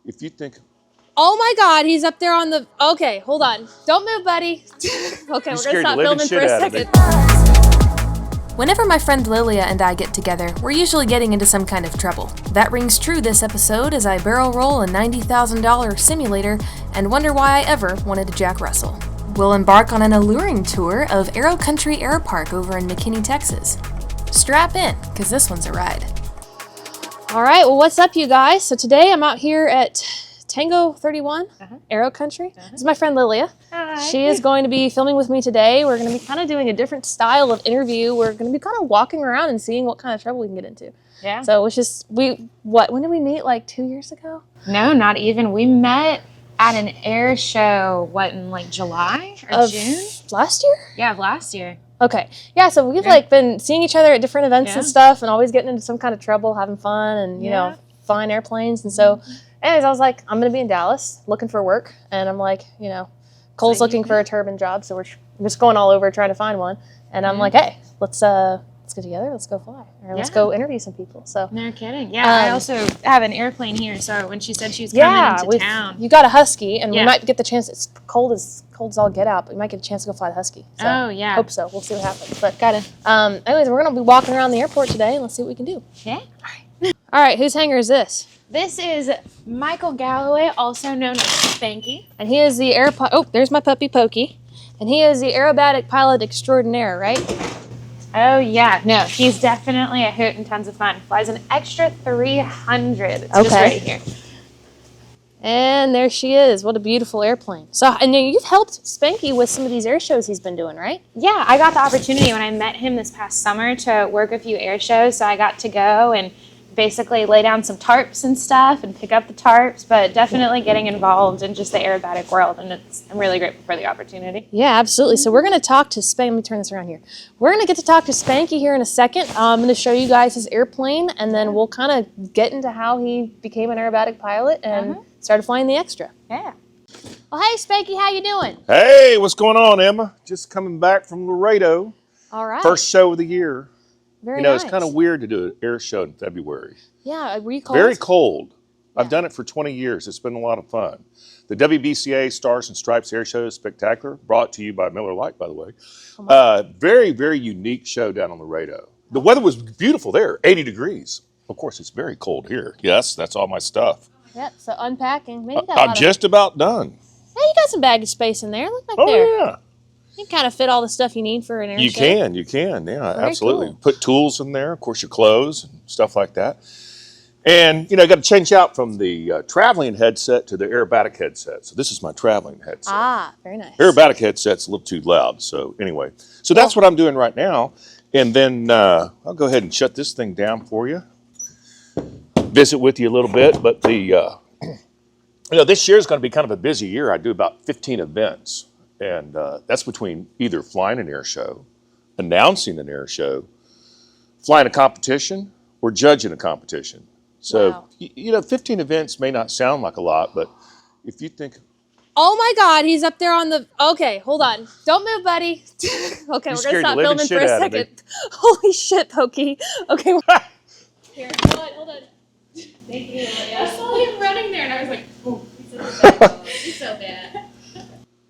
If you think... Oh my God, he's up there on the... Okay, hold on. Don't move, buddy. Okay, we're going to stop filming for a second. Whenever my friend Lilia and I get together, we're usually getting into some kind of trouble. That rings true this episode as I barrel roll a $90,000 simulator and wonder why I ever wanted to Jack Russell. We'll embark on an alluring tour of Aero Country Airpark over in McKinney, Texas. Strap in, because this one's a ride. All right, well, what's up, you guys? So today I'm out here at T31, Aero Country. This is my friend Lilia. Hi. She is going to be filming with me today. We're going to be kind of doing a different style of interview. We're going to be kind of walking around and seeing what kind of trouble we can get into. Yeah. So it's just, when did we meet? Like 2 years ago? No, not even. We met at an air show, in like July or June? Last year? Yeah, last year. Okay. Yeah, so we've been seeing each other at different events and stuff and always getting into some kind of trouble, having fun and, you know, flying airplanes. And so, anyways, I was like, I'm going to be in Dallas looking for work. And I'm like, you know, Cole's looking for a turbine job. So we're just going all over trying to find one. And I'm like, hey, let's get together. Let's go fly. Or let's go interview some people. So no kidding. Yeah, I also have an airplane here. So when she said she was coming into town. You got a Husky. And we might get the chance. It's cold as all get out. But we might get a chance to go fly the Husky. So oh, yeah. Hope so. We'll see what happens. But anyways, we're going to be walking around the airport today. And let's see what we can do. Yeah. All right. Whose hangar is this? This is Michael Gallaway, also known as Spanky. And he is the oh, there's my puppy Pokey. And he is the aerobatic pilot extraordinaire, right? Oh, yeah. No, he's definitely a hoot and tons of fun. Flies an extra 300. It's just right here. And there she is. What a beautiful airplane. So, and you've helped Spanky with some of these air shows he's been doing, right? Yeah, I got the opportunity when I met him this past summer to work a few air shows. So I got to go and basically lay down some tarps and stuff and pick up the tarps, but definitely getting involved in just the aerobatic world, and I'm really grateful for the opportunity. Yeah, absolutely. So we're going to talk to Spanky. Let me turn this around here. We're going to get to talk to Spanky here in a second. I'm going to show you guys his airplane, and then we'll kind of get into how he became an aerobatic pilot and started flying the extra. Yeah. Well, hey, Spanky, how you doing? Hey, what's going on, Emma? Just coming back from Laredo. All right. First show of the year. Very nice. It's kind of weird to do an air show in February. Yeah, were you cold? Very cold. I've done it for 20 years. It's been a lot of fun. The WBCA Stars and Stripes Air Show is spectacular. Brought to you by Miller Lite, by the way. Very, very unique show down on Laredo. The weather was beautiful there, 80 degrees. Of course, it's very cold here. Yes, that's all my stuff. Yep, so unpacking. Maybe I'm just about done. Hey, you got some baggage space in there. Look back there. Oh, yeah. You can kind of fit all the stuff you need for an air show. You can, yeah, Very absolutely. cool. Put tools in there, of course, your clothes and stuff like that. And, you know, I got to change out from the traveling headset to the Aerobatic headset. So this is my traveling headset. Ah, very nice. Aerobatic headset's a little too loud. So anyway, so that's what I'm doing right now. And then I'll go ahead and shut this thing down for you. Visit with you a little bit. But this year is going to be kind of a busy year. I do about 15 events. And that's between either flying an air show, announcing an air show, flying a competition, or judging a competition. So, 15 events may not sound like a lot, but if you think... Oh my God, he's up there on the... Okay, hold on. Don't move, buddy. Okay, we're going to stop filming for a second. Holy shit, Pokey. Okay. Here, hold on. Thank you. I saw him running there, and I was like, oh, he's so bad.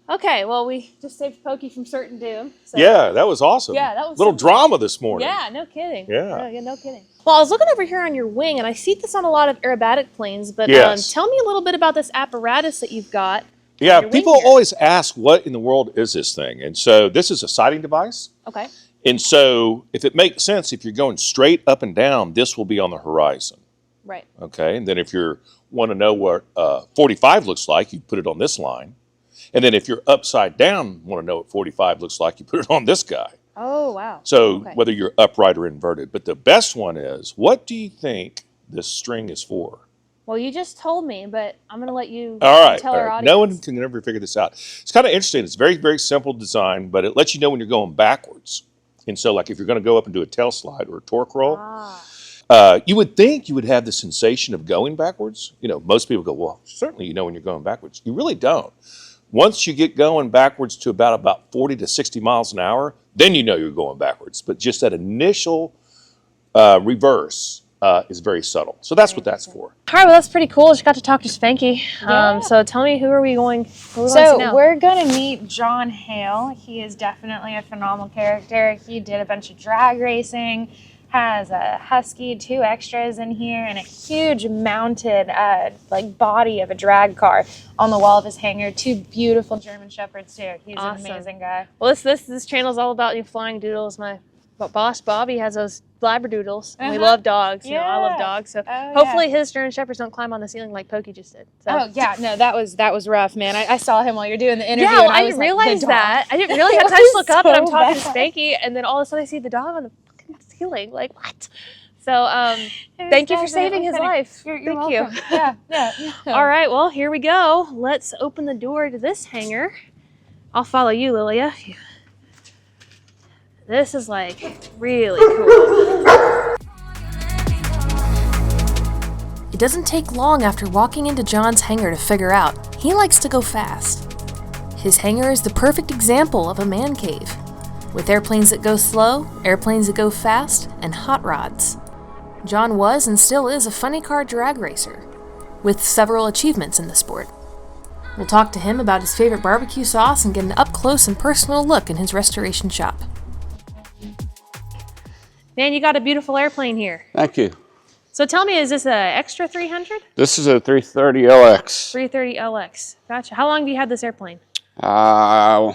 Okay, well, we just saved Pokey from certain doom. So. Yeah, that was awesome. Yeah, that was little drama this morning. Yeah, no kidding. Yeah. No kidding. Well, I was looking over here on your wing, and I see this on a lot of aerobatic planes, but tell me a little bit about this apparatus that you've got. Yeah, people always ask, what in the world is this thing? And so this is a sighting device. Okay. And so if it makes sense, if you're going straight up and down, this will be on the horizon. Right. Okay, and then if you want to know what 45 looks like, you put it on this line. And then if you're upside down, want to know what 45 looks like, you put it on this guy. Oh, wow. So whether you're upright or inverted. But the best one is, what do you think this string is for? Well, you just told me, but I'm going to let you tell our audience. No one can ever figure this out. It's kind of interesting. It's very, very simple design, but it lets you know when you're going backwards. And so, like, if you're going to go up and do a tail slide or a torque roll, you would think you would have the sensation of going backwards. You know, most people go, well, certainly you know when you're going backwards. You really don't. Once you get going backwards to about 40 to 60 miles an hour, then you know you're going backwards. But just that initial reverse, is very subtle. So that's what that's for. All right, well, that's pretty cool. Just got to talk to Spanky. Yeah. So tell me, who are we going to So now? we're going to meet John Hale. He is definitely a phenomenal character. He did a bunch of drag racing, has a Husky, 2 extras in here, and a huge mounted like body of a drag car on the wall of his hangar. 2 beautiful German Shepherds too. He's Awesome. an amazing guy. Well, this channel is all about flying doodles. My boss Bobby has those Labradoodles. And we love dogs. You know, I love dogs. So hopefully his German Shepherds don't climb on the ceiling like Pokey just did. So. Oh yeah, no, that was rough, man. I saw him while you're doing the interview. Yeah, and I was didn't like, realize the that. dog. I didn't really have It time to was look up, and I'm so talking to bad. Spanky, and then all of a sudden I see the dog on the fucking ceiling. Like, what? So, thank you for saving his life. You're Thank welcome. you. Yeah. All right, well, here we go. Let's open the door to this hangar. I'll follow you, Lilia. This is like really cool. It doesn't take long after walking into John's hangar to figure out he likes to go fast. His hangar is the perfect example of a man cave, with airplanes that go slow, airplanes that go fast, and hot rods. John was and still is a funny car drag racer, with several achievements in the sport. We'll talk to him about his favorite barbecue sauce and get an up-close and personal look in his restoration shop. Man, you got a beautiful airplane here. Thank you. So tell me, is this a extra 300? This is a 330 LX. 330 LX. Gotcha. How long have you had this airplane? A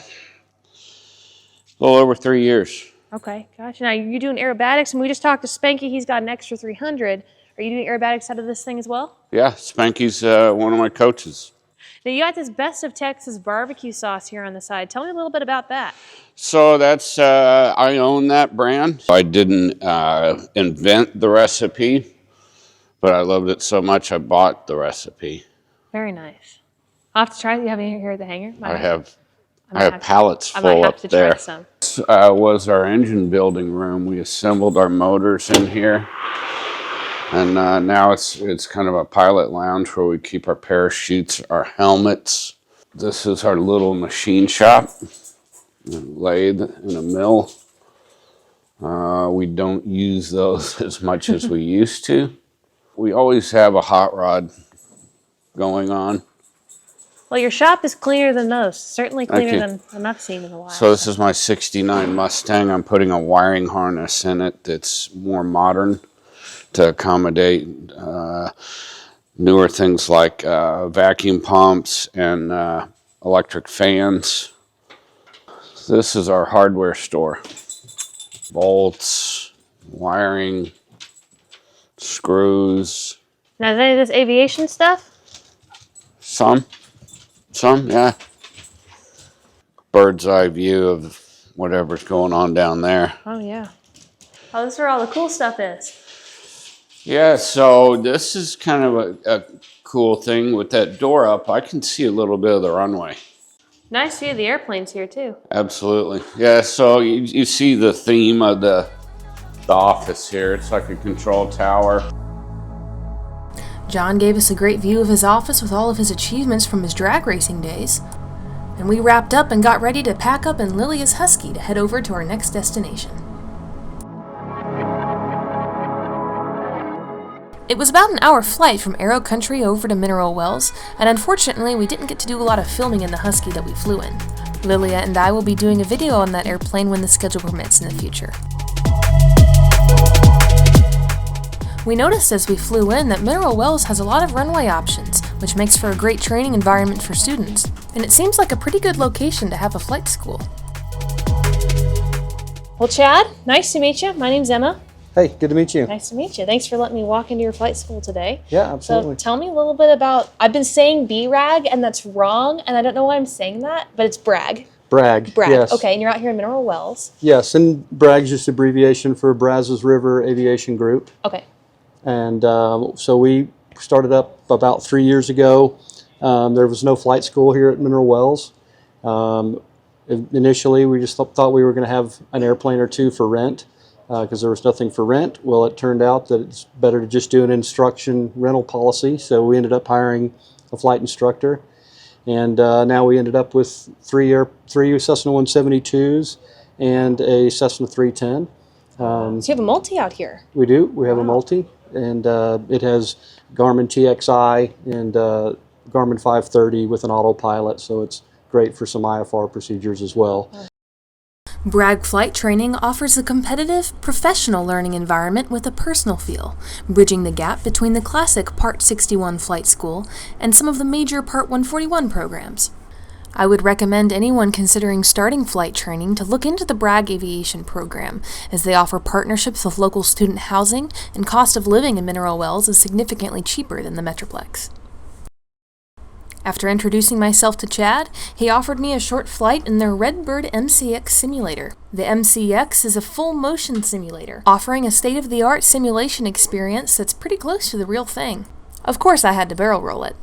little over 3 years. Okay, gotcha. Now, you're doing aerobatics, and we just talked to Spanky. He's got an extra 300. Are you doing aerobatics out of this thing as well? Yeah, Spanky's one of my coaches. Now, you got this Best of Texas barbecue sauce here on the side. Tell me a little bit about that. So that's, I own that brand. I didn't invent the recipe, but I loved it so much I bought the recipe. Very nice. I'll have to try it. You have any here at the hangar? I have pallets I might full have up to try there. some. This was our engine building room. We assembled our motors in here. And now it's kind of a pilot lounge where we keep our parachutes, our helmets. This is our little machine shop, a lathe and a mill. We don't use those as much as we used to. We always have a hot rod going on. Well, your shop is cleaner than most. Certainly Thank cleaner you. than I've seen in a while. So this is my 69 Mustang. I'm putting a wiring harness in it that's more modern to accommodate newer things like vacuum pumps and electric fans. This is our hardware store. Bolts, wiring, screws. Now, is any of this aviation stuff? Some, yeah. Bird's eye view of whatever's going on down there. Oh, yeah. Oh, this is where all the cool stuff is. Yeah, so this is kind of a cool thing. With that door up, I can see a little bit of the runway. Nice view of the airplanes here, too. Absolutely. Yeah, so you see the theme of the office here. It's like a control tower. John gave us a great view of his office with all of his achievements from his drag racing days. And we wrapped up and got ready to pack up in Lilia's Husky to head over to our next destination. It was about an hour flight from Aero Country over to Mineral Wells, and unfortunately we didn't get to do a lot of filming in the Husky that we flew in. Lilia and I will be doing a video on that airplane when the schedule permits in the future. We noticed as we flew in that Mineral Wells has a lot of runway options, which makes for a great training environment for students, and it seems like a pretty good location to have a flight school. Well, Chad, nice to meet you. My name's Emma. Hey, good to meet you. Nice to meet you. Thanks for letting me walk into your flight school today. Yeah, So absolutely. tell me a little bit about, I've been saying BRAG, and that's wrong, and I don't know why I'm saying that, but it's brag. Bragg. Bragg. Yes. Okay, and you're out here in Mineral Wells. Yes, and Bragg's just abbreviation for Brazos River Aviation Group. Okay. And so we started up about 3 years ago. There was no flight school here at Mineral Wells. Initially, we just thought we were going to have an airplane or two for rent because there was nothing for rent. Well, it turned out that it's better to just do an instruction rental policy. So we ended up hiring a flight instructor. And now we ended up with three Cessna 172s and a Cessna 310. So you have a multi out here. We do. We have a multi. and it has Garmin TXI and Garmin 530 with an autopilot, so it's great for some IFR procedures as well. Bragg Flight Training offers a competitive, professional learning environment with a personal feel, bridging the gap between the classic Part 61 flight school and some of the major Part 141 programs. I would recommend anyone considering starting flight training to look into the Bragg Aviation program, as they offer partnerships with local student housing and cost of living in Mineral Wells is significantly cheaper than the Metroplex. After introducing myself to Chad, he offered me a short flight in their Redbird MCX simulator. The MCX is a full motion simulator, offering a state-of-the-art simulation experience that's pretty close to the real thing. Of course, I had to barrel roll it.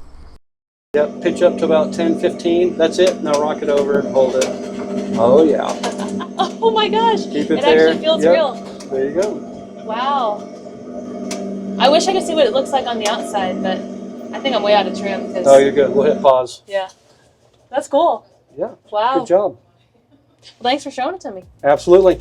Yep, pitch up to about 10, 15. That's it. Now rock it over and hold it. Oh, yeah. Oh my gosh. Keep it there. actually feels Yep. real. There you go. Wow. I wish I could see what it looks like on the outside, but I think I'm way out of trim. Oh, you're good. We'll hit pause. Yeah. That's cool. Yeah. Wow. Good job. Well, thanks for showing it to me. Absolutely.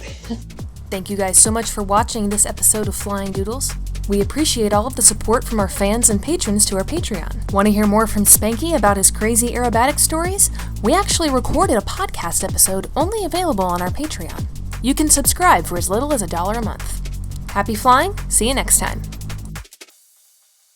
Thank you guys so much for watching this episode of Flying Doodles. We appreciate all of the support from our fans and patrons to our Patreon. Want to hear more from Spanky about his crazy aerobatic stories? We actually recorded a podcast episode only available on our Patreon. You can subscribe for as little as $1 a month. Happy flying, see you next time.